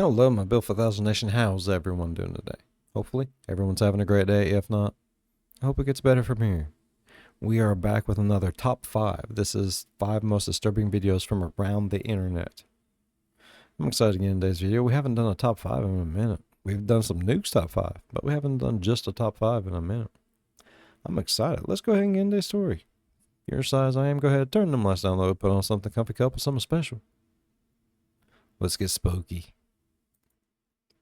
Hello, my Bill 4000 Nation. How's everyone doing today? Hopefully, everyone's having a great day. If not, I hope it gets better from here. We are back with another top 5. This is 5 most disturbing videos from around the internet. I'm excited to get in today's video. We haven't done a top 5 in a minute. We've done some nukes top 5, but we haven't done just a top 5 in a minute. I'm excited. Let's go ahead and get into today's story. Your size I am, go ahead, turn them lights down low, put on something comfy, couple, something special. Let's get spooky.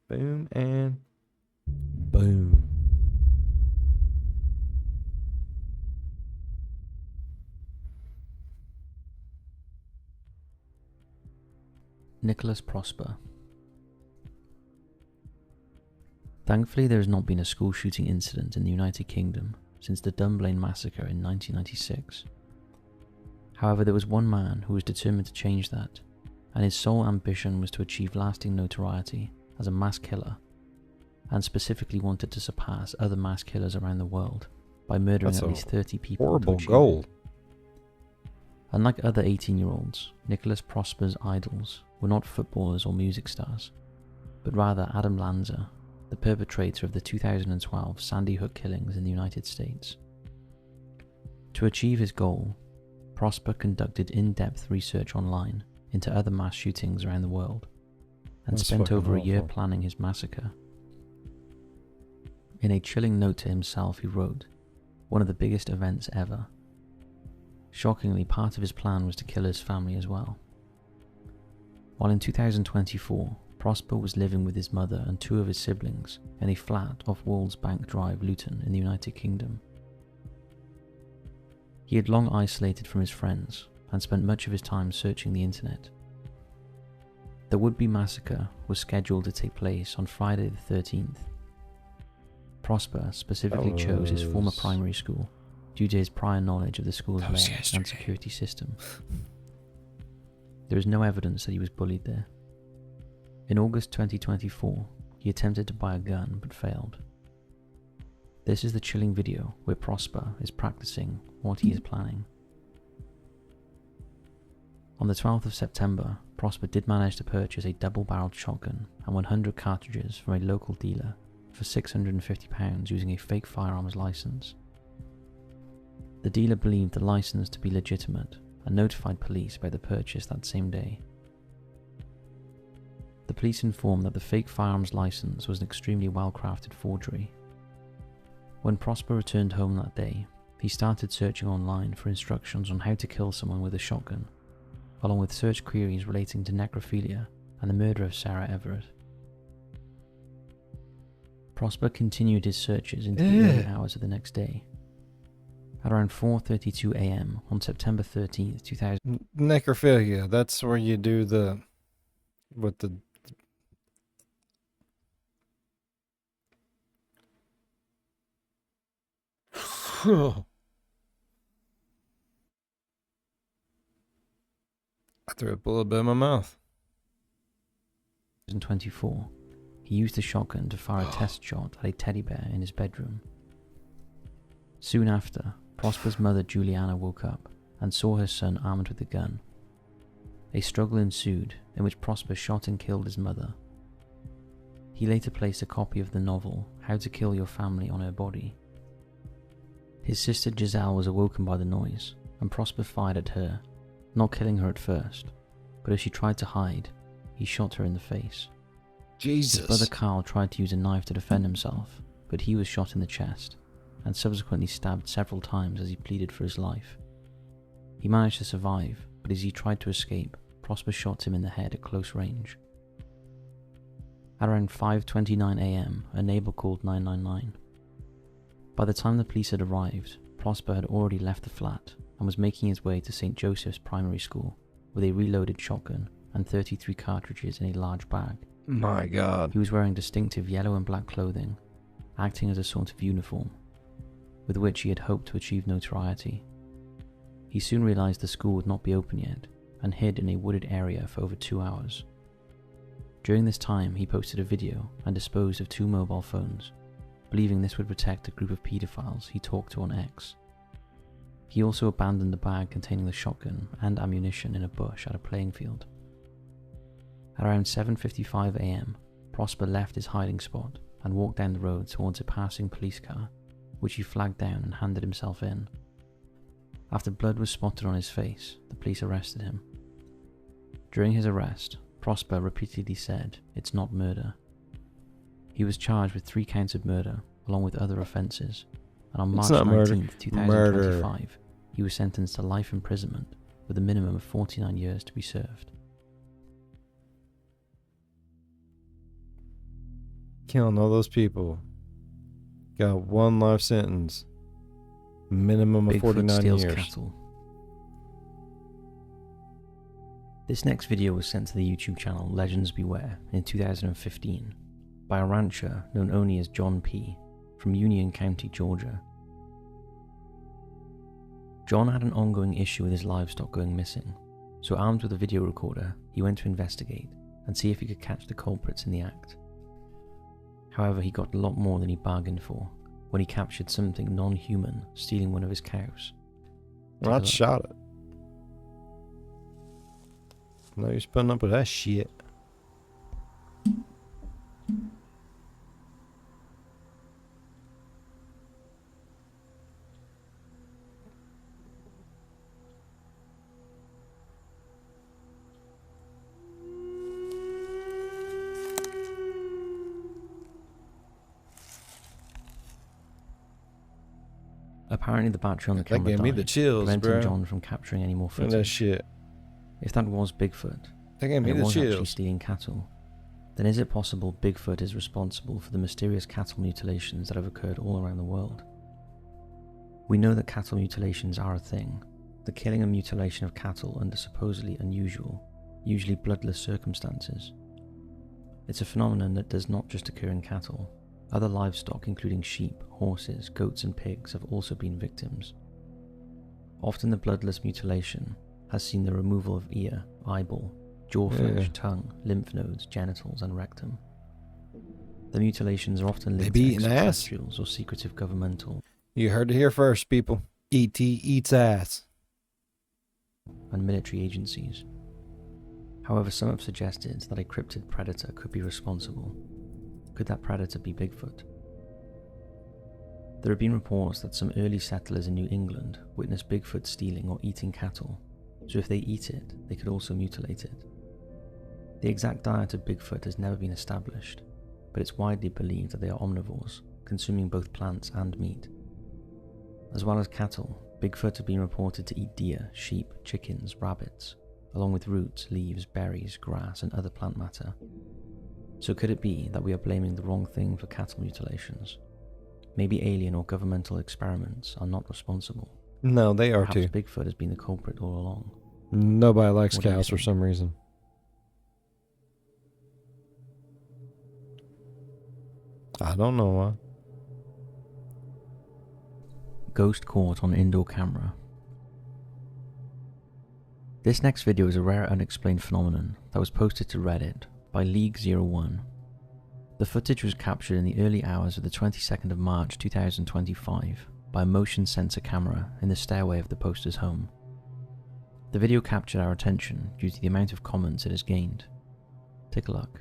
Boom and boom. Nicholas Prosper. Thankfully, there has not been a school shooting incident in the United Kingdom since the Dunblane massacre in 1996. However, there was one man who was determined to change that, and his sole ambition was to achieve lasting notoriety as a mass killer, and specifically wanted to surpass other mass killers around the world by murdering at least 30 people. Horrible goal. Unlike other 18-year-olds, Nicholas Prosper's idols were not footballers or music stars, but rather Adam Lanza, the perpetrator of the 2012 Sandy Hook killings in the United States. To achieve his goal, Prosper conducted in-depth research online into other mass shootings around the world, and spent over a year planning his massacre. In a chilling note to himself, he wrote, "One of the biggest events ever." Shockingly, part of his plan was to kill his family as well. While in 2024, Prosper was living with his mother and 2 of his siblings in a flat off Wolds Bank Drive, Luton, in the United Kingdom. He had long isolated from his friends and spent much of his time searching the internet. The would-be massacre was scheduled to take place on Friday the 13th. Prosper specifically chose his former primary school due to his prior knowledge of the school's layout and security system. There is no evidence that he was bullied there. In August 2024, he attempted to buy a gun but failed. This is the chilling video where Prosper is practicing what he is planning. On the 12th of September, Prosper did manage to purchase a double-barreled shotgun and 100 cartridges from a local dealer for £650 using a fake firearms license. The dealer believed the license to be legitimate and notified police about the purchase that same day. The police informed that the fake firearms license was an extremely well-crafted forgery. When Prosper returned home that day, he started searching online for instructions on how to kill someone with a shotgun, along with search queries relating to necrophilia and the murder of Sarah Everett. Prosper continued his searches into the early hours of the next day. At around 4:32 AM on September 13th, 2000... Necrophilia, that's where you do the... with the... I threw up a little bit in my mouth. 2024, he used a shotgun to fire a test shot at a teddy bear in his bedroom. Soon after, Prosper's mother Juliana woke up and saw her son armed with a gun. A struggle ensued in which Prosper shot and killed his mother. He later placed a copy of the novel How to Kill Your Family on her body. His sister Giselle was awoken by the noise, and Prosper fired at her, not killing her at first, but as she tried to hide, he shot her in the face. Jesus. His brother Cyle tried to use a knife to defend himself, but he was shot in the chest, and subsequently stabbed several times as he pleaded for his life. He managed to survive, but as he tried to escape, Prosper shot him in the head at close range. At around 5:29 AM, a neighbour called 999. By the time the police had arrived, Prosper had already left the flat and was making his way to St. Joseph's Primary School with a reloaded shotgun and 33 cartridges in a large bag. My God. He was wearing distinctive yellow and black clothing, acting as a sort of uniform, with which he had hoped to achieve notoriety. He soon realized the school would not be open yet and hid in a wooded area for over 2 hours. During this time, he posted a video and disposed of 2 mobile phones, believing this would protect a group of pedophiles he talked to on X. He also abandoned the bag containing the shotgun and ammunition in a bush at a playing field. At around 7:55 AM, Prosper left his hiding spot and walked down the road towards a passing police car, which he flagged down and handed himself in. After blood was spotted on his face, the police arrested him. During his arrest, Prosper repeatedly said, "It's not murder." He was charged with 3 counts of murder, along with other offences, and on March 19th, 2025, he was sentenced to life imprisonment with a minimum of 49 years to be served. Killing all those people. Got 1 life sentence. Minimum of Bigfoot 49 steals years. cattle. This next video was sent to the YouTube channel Legends Beware in 2015 by a rancher known only as John P. from Union County, Georgia. John had an ongoing issue with his livestock going missing, so armed with a video recorder, he went to investigate and see if he could catch the culprits in the act. However, he got a lot more than he bargained for when he captured something non-human stealing one of his cows. Well, I shot it. No, you're putting up with that shit. Apparently the battery on the camera That gave me the chills, preventing bro. John from capturing any more Look at that footage. shit. If that was Bigfoot, That gave and me it the was actually chills. stealing cattle, then is it possible Bigfoot is responsible for the mysterious cattle mutilations that have occurred all around the world? We know that cattle mutilations are a thing, the killing and mutilation of cattle under supposedly unusual, usually bloodless circumstances. It's a phenomenon that does not just occur in cattle. Other livestock, including sheep, horses, goats and pigs, have also been victims. Often the bloodless mutilation has seen the removal of ear, eyeball, jaw flesh, tongue, lymph nodes, genitals and rectum. The mutilations are often linked to extraterrestrials or secretive governmental. You heard it here first, people. E.T. eats ass. And military agencies. However, some have suggested that a cryptid predator could be responsible. Could that predator be Bigfoot? There have been reports that some early settlers in New England witnessed Bigfoot stealing or eating cattle, so if they eat it, they could also mutilate it. The exact diet of Bigfoot has never been established, but it's widely believed that they are omnivores, consuming both plants and meat. As well as cattle, Bigfoot have been reported to eat deer, sheep, chickens, rabbits, along with roots, leaves, berries, grass, and other plant matter. So could it be that we are blaming the wrong thing for cattle mutilations? Maybe alien or governmental experiments are not responsible. No, they are Perhaps too. Bigfoot has been the culprit all along. Nobody likes What do you cows for think? some reason. I don't know why. Ghost caught on indoor camera. This next video is a rare unexplained phenomenon that was posted to Reddit by League01. The footage was captured in the early hours of the 22nd of March 2025 by a motion sensor camera in the stairway of the poster's home. The video captured our attention due to the amount of comments it has gained. Take a look.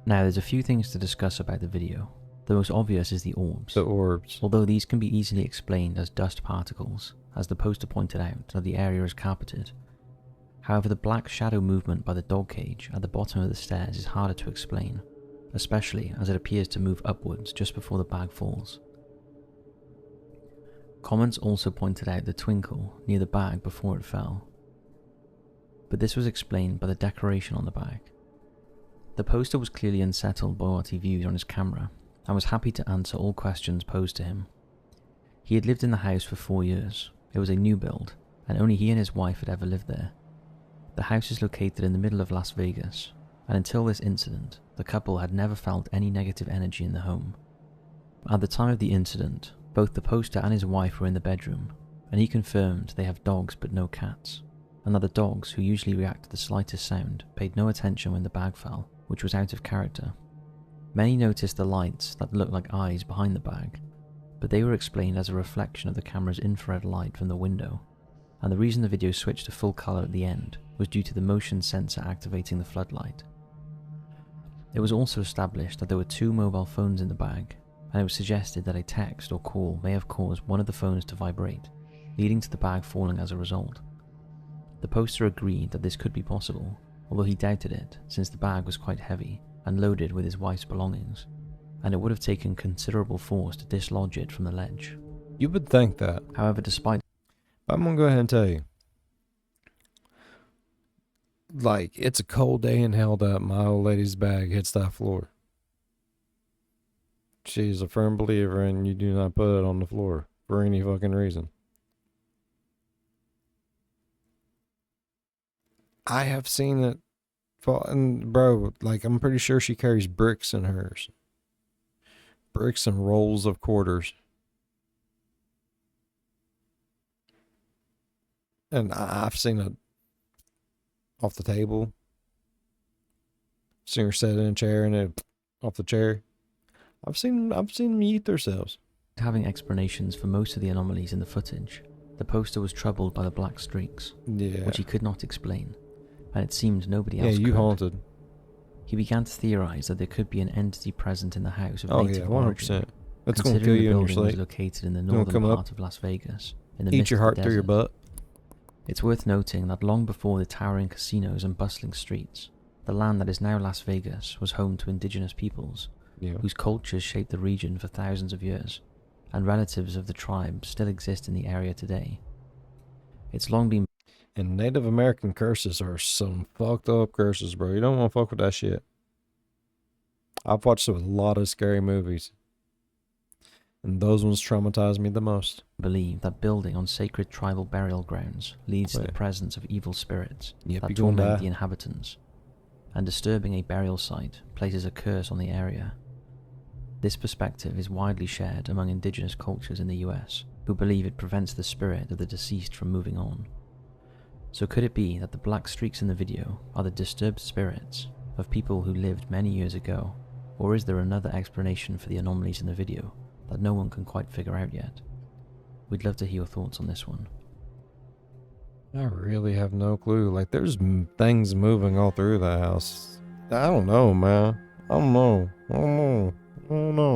Now, there's a few things to discuss about the video. The most obvious is the orbs. The orbs. Although these can be easily explained as dust particles, as the poster pointed out that the area is carpeted. However, the black shadow movement by the dog cage at the bottom of the stairs is harder to explain, especially as it appears to move upwards just before the bag falls. Comments also pointed out the twinkle near the bag before it fell, but this was explained by the decoration on the bag. The poster was clearly unsettled by what he viewed on his camera, and was happy to answer all questions posed to him. He had lived in the house for 4 years. It was a new build, and only he and his wife had ever lived there. The house is located in the middle of Las Vegas, and until this incident, the couple had never felt any negative energy in the home. At the time of the incident, both the poster and his wife were in the bedroom, and he confirmed they have dogs but no cats, and that the dogs, who usually react to the slightest sound, paid no attention when the bag fell, which was out of character. Many noticed the lights that looked like eyes behind the bag, but they were explained as a reflection of the camera's infrared light from the window, and the reason the video switched to full colour at the end was due to the motion sensor activating the floodlight. It was also established that there were 2 mobile phones in the bag, and it was suggested that a text or call may have caused one of the phones to vibrate, leading to the bag falling as a result. The poster agreed that this could be possible, although he doubted it since the bag was quite heavy and loaded with his wife's belongings, and it would have taken considerable force to dislodge it from the ledge. You would think that. However, despite... I'm going to go ahead and tell you. Like, it's a cold day in hell that my old lady's bag hits that floor. She's a firm believer and you do not put it on the floor for any fucking reason. I have seen it fall, and bro, like, I'm pretty sure she carries bricks in hers. Bricks and rolls of quarters. And I've seen it off the table. Seen her sit in a chair and it off the chair. I've seen them eat themselves. having explanations for most of the anomalies in the footage, the poster was troubled by the black streaks, which he could not explain, and it seemed nobody else could. Haunted. He began to theorize that there could be an entity present in the house of native 100%. origin. That's going to kill you in your Considering the building was sleep. located in the northern part of Las Vegas, in the Eat midst your of heart the through your desert. butt. It's worth noting that long before the towering casinos and bustling streets, the land that is now Las Vegas was home to indigenous peoples, whose cultures shaped the region for thousands of years, and relatives of the tribe still exist in the area today. It's long been... And Native American curses are some fucked up curses, bro. You don't want to fuck with that shit. I've watched a lot of scary movies, and those ones traumatize me the most. believe that building on sacred tribal burial grounds leads to the presence of evil spirits that you're gonna torment die. the inhabitants, and disturbing a burial site places a curse on the area. This perspective is widely shared among indigenous cultures in the US, who believe it prevents the spirit of the deceased from moving on. So could it be that the black streaks in the video are the disturbed spirits of people who lived many years ago, or is there another explanation for the anomalies in the video that no one can quite figure out yet? We'd love to hear your thoughts on this one. I really have no clue. Like, there's things moving all through the house. I don't know, man. I don't know.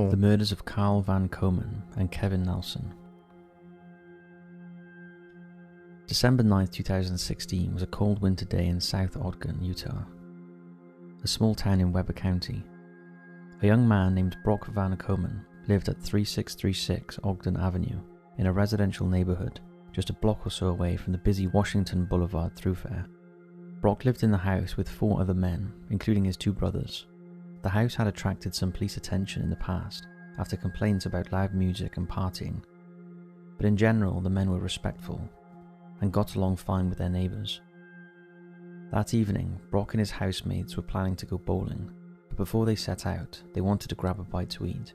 The murders of Cyle Van Komen and Kevin Nelson. December 9th, 2016 was a cold winter day in South Ogden, Utah, a small town in Weber County. A young man named Brock Van Komen lived at 3636 Ogden Avenue in a residential neighborhood just a block or so away from the busy Washington Boulevard thoroughfare. Brock lived in the house with 4 other men, including his 2 brothers. The house had attracted some police attention in the past after complaints about loud music and partying, but in general the men were respectful and got along fine with their neighbours. That evening, Brock and his housemates were planning to go bowling, but before they set out, they wanted to grab a bite to eat.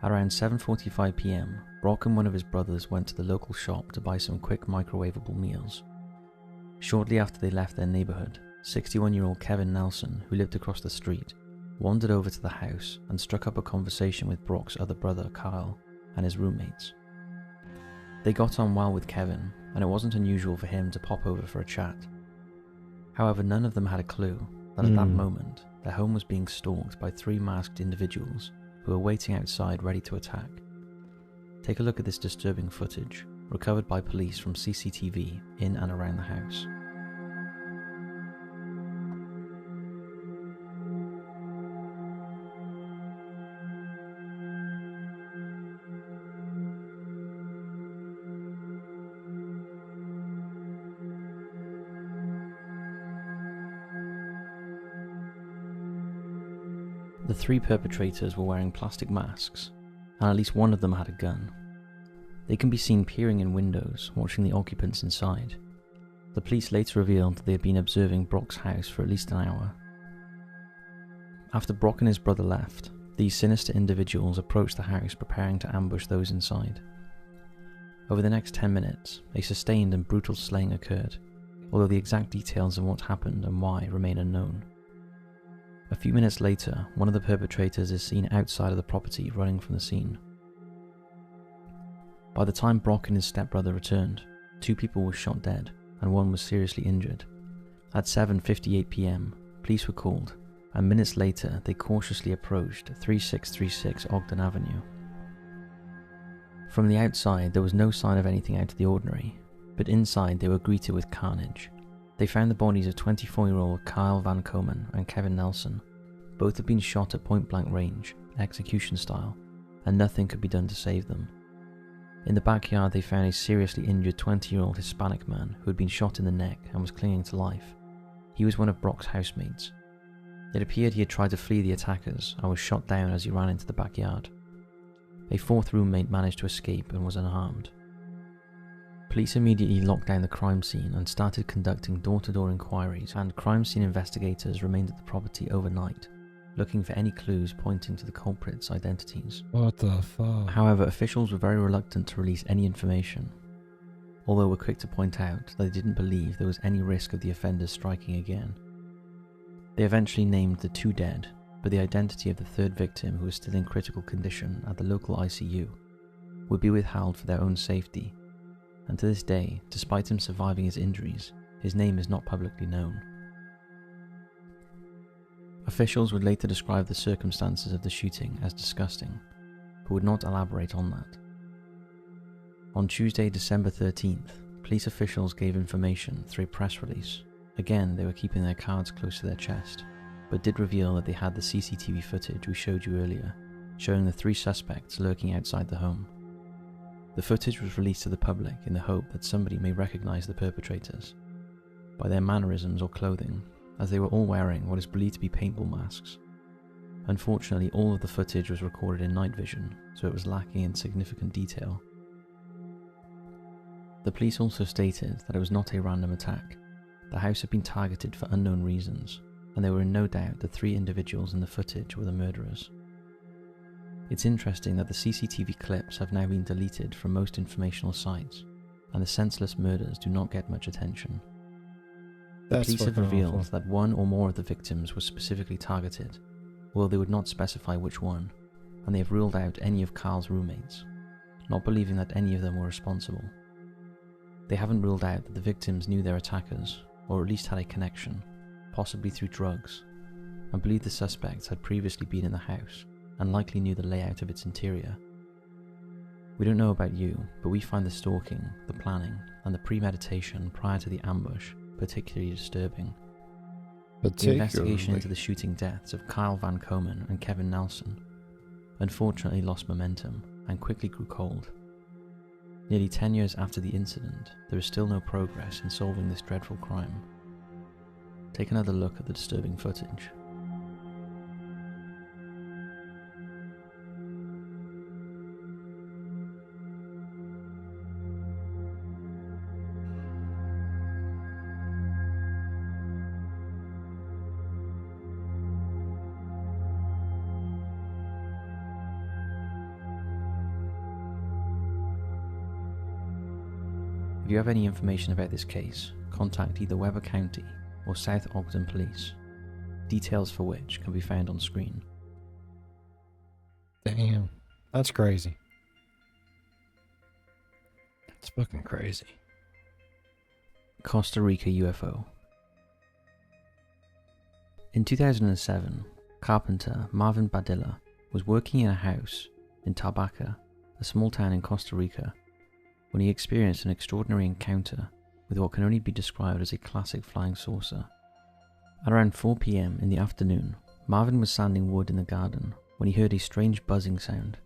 At around 7:45 PM, Brock and one of his brothers went to the local shop to buy some quick microwavable meals. Shortly after they left their neighbourhood, 61-year-old Kevin Nelson, who lived across the street, wandered over to the house and struck up a conversation with Brock's other brother, Cyle, and his roommates. They got on well with Kevin, and it wasn't unusual for him to pop over for a chat. However, none of them had a clue that at that moment, their home was being stalked by 3 masked individuals who were waiting outside ready to attack. Take a look at this disturbing footage, recovered by police from CCTV in and around the house. The 3 perpetrators were wearing plastic masks, and at least one of them had a gun. They can be seen peering in windows, watching the occupants inside. The police later revealed that they had been observing Brock's house for at least an hour. After Brock and his brother left, these sinister individuals approached the house preparing to ambush those inside. Over the next 10 minutes, a sustained and brutal slaying occurred, although the exact details of what happened and why remain unknown. A few minutes later, one of the perpetrators is seen outside of the property running from the scene. By the time Brock and his stepbrother returned, 2 people were shot dead and 1 was seriously injured. At 7:58 p.m, police were called, and minutes later they cautiously approached 3636 Ogden Avenue. From the outside there was no sign of anything out of the ordinary, but inside they were greeted with carnage. They found the bodies of 24-year-old Cyle Van Komen and Kevin Nelson. Both had been shot at point-blank range, execution style, and nothing could be done to save them. In the backyard they found a seriously injured 20-year-old Hispanic man who had been shot in the neck and was clinging to life. He was one of Brock's housemates. It appeared he had tried to flee the attackers and was shot down as he ran into the backyard. A 4th roommate managed to escape and was unharmed. Police immediately locked down the crime scene and started conducting door-to-door inquiries, and crime scene investigators remained at the property overnight, looking for any clues pointing to the culprits' identities. What the fuck? However, officials were very reluctant to release any information, although were quick to point out that they didn't believe there was any risk of the offenders striking again. They eventually named the 2 dead, but the identity of the 3rd victim, who was still in critical condition at the local ICU, would be withheld for their own safety, and to this day, despite him surviving his injuries, his name is not publicly known. Officials would later describe the circumstances of the shooting as disgusting, but would not elaborate on that. On Tuesday, December 13th, police officials gave information through a press release. Again, they were keeping their cards close to their chest, but did reveal that they had the CCTV footage we showed you earlier, showing the 3 suspects lurking outside the home. The footage was released to the public in the hope that somebody may recognize the perpetrators by their mannerisms or clothing, as they were all wearing what is believed to be paintball masks. Unfortunately, all of the footage was recorded in night vision, so it was lacking in significant detail. The police also stated that it was not a random attack. The house had been targeted for unknown reasons, and they were in no doubt the 3 individuals in the footage were the murderers. It's interesting that the CCTV clips have now been deleted from most informational sites, and the senseless murders do not get much attention. The police have revealed that 1 or more of the victims was specifically targeted, although they would not specify which one, and they have ruled out any of Carl's roommates, not believing that any of them were responsible. They haven't ruled out that the victims knew their attackers, or at least had a connection, possibly through drugs, and believe the suspects had previously been in the house and likely knew the layout of its interior. We don't know about you, but we find the stalking, the planning, and the premeditation prior to the ambush particularly disturbing. The investigation into the shooting deaths of Cyle Van Komen and Kevin Nelson unfortunately lost momentum and quickly grew cold. Nearly 10 years after the incident, there is still no progress in solving this dreadful crime. Take another look at the disturbing footage. If you have any information about this case, contact either Weber County or South Ogden Police, details for which can be found on screen. Damn, that's crazy. That's fucking crazy. Costa Rica UFO. In 2007, carpenter Marvin Badilla was working in a house in Tarbaca, a small town in Costa Rica, when he experienced an extraordinary encounter with what can only be described as a classic flying saucer. At around 4 p.m. in the afternoon, Marvin was sanding wood in the garden when he heard a strange buzzing sound.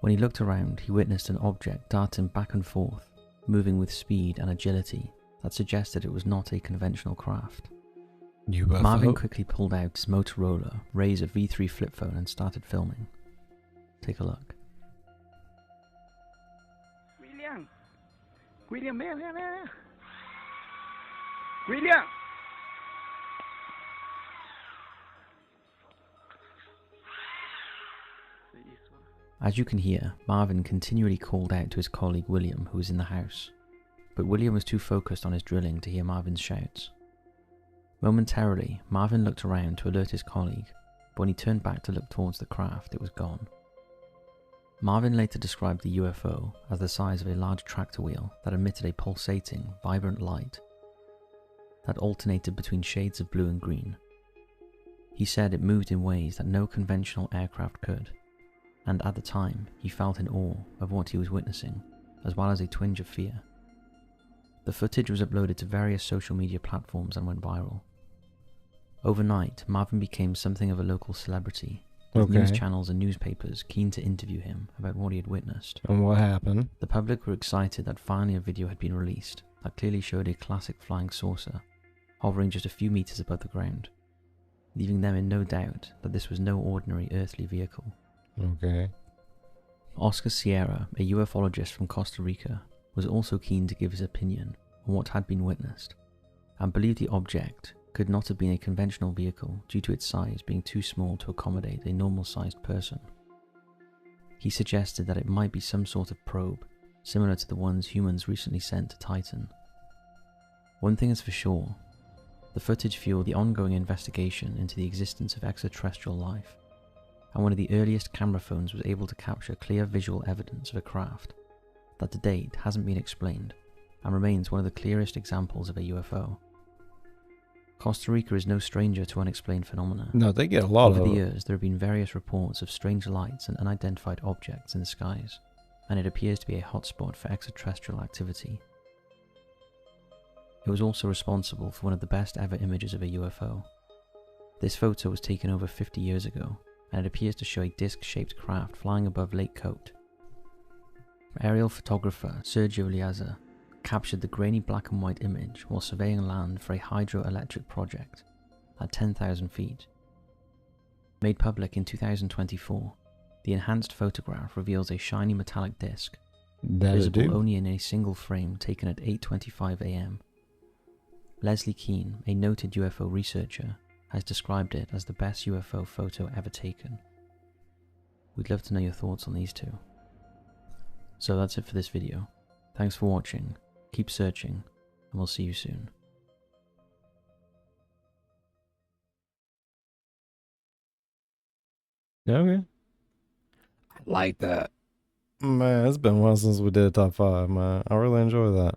When he looked around, he witnessed an object darting back and forth, moving with speed and agility that suggested it was not a conventional craft. UFO? Marvin quickly pulled out his Motorola Razr V3 flip phone and started filming. Take a look. William, William! As you can hear, Marvin continually called out to his colleague William, who was in the house, but William was too focused on his drilling to hear Marvin's shouts. Momentarily, Marvin looked around to alert his colleague, but when he turned back to look towards the craft, it was gone. Marvin later described the UFO as the size of a large tractor wheel that emitted a pulsating, vibrant light that alternated between shades of blue and green. He said it moved in ways that no conventional aircraft could, and at the time he felt in awe of what he was witnessing, as well as a twinge of fear. The footage was uploaded to various social media platforms and went viral. Overnight, Marvin became something of a local celebrity, with news channels and newspapers keen to interview him about what he had witnessed. And what happened? The public were excited that finally a video had been released that clearly showed a classic flying saucer, hovering just a few meters above the ground, leaving them in no doubt that this was no ordinary earthly vehicle. Okay. Oscar Sierra, a ufologist from Costa Rica, was also keen to give his opinion on what had been witnessed, and believed the object could not have been a conventional vehicle due to its size being too small to accommodate a normal-sized person. He suggested that it might be some sort of probe, similar to the ones humans recently sent to Titan. One thing is for sure, the footage fueled the ongoing investigation into the existence of extraterrestrial life, and one of the earliest camera phones was able to capture clear visual evidence of a craft that to date hasn't been explained and remains one of the clearest examples of a UFO. Costa Rica is no stranger to unexplained phenomena. No, they get a lot of Over the it. years, there have been various reports of strange lights and unidentified objects in the skies, and it appears to be a hotspot for extraterrestrial activity. It was also responsible for one of the best ever images of a UFO. This photo was taken over 50 years ago, and it appears to show a disc-shaped craft flying above Lake Cote. Aerial photographer Sergio Liaza captured the grainy black and white image while surveying land for a hydroelectric project at 10,000 feet. Made public in 2024, the enhanced photograph reveals a shiny metallic disc, visible only in a single frame taken at 8:25 a.m. Leslie Keane, a noted UFO researcher, has described it as the best UFO photo ever taken. We'd love to know your thoughts on these two. So that's it for this video. Thanks for watching, keep searching, and we'll see you soon. Okay. I like that. Man, it's been a while since we did a top 5, man. I really enjoy that.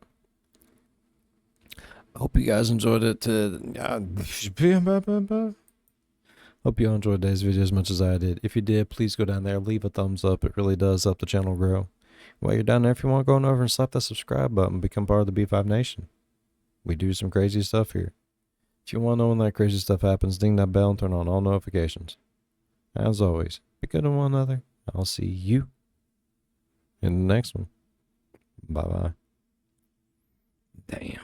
Hope you guys enjoyed it. Hope you all enjoyed today's video as much as I did. If you did, please go down there, leave a thumbs up. It really does help the channel grow. While you're down there, if you want to go on over and slap that subscribe button, become part of the B5 Nation. We do some crazy stuff here. If you want to know when that crazy stuff happens, ding that bell and turn on all notifications. As always, be good to one another. I'll see you in the next one. Bye-bye. Damn.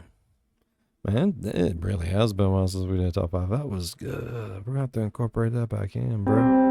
Man, it really has been a while since we did top 5. That was good. We're going to have to incorporate that back in, bro.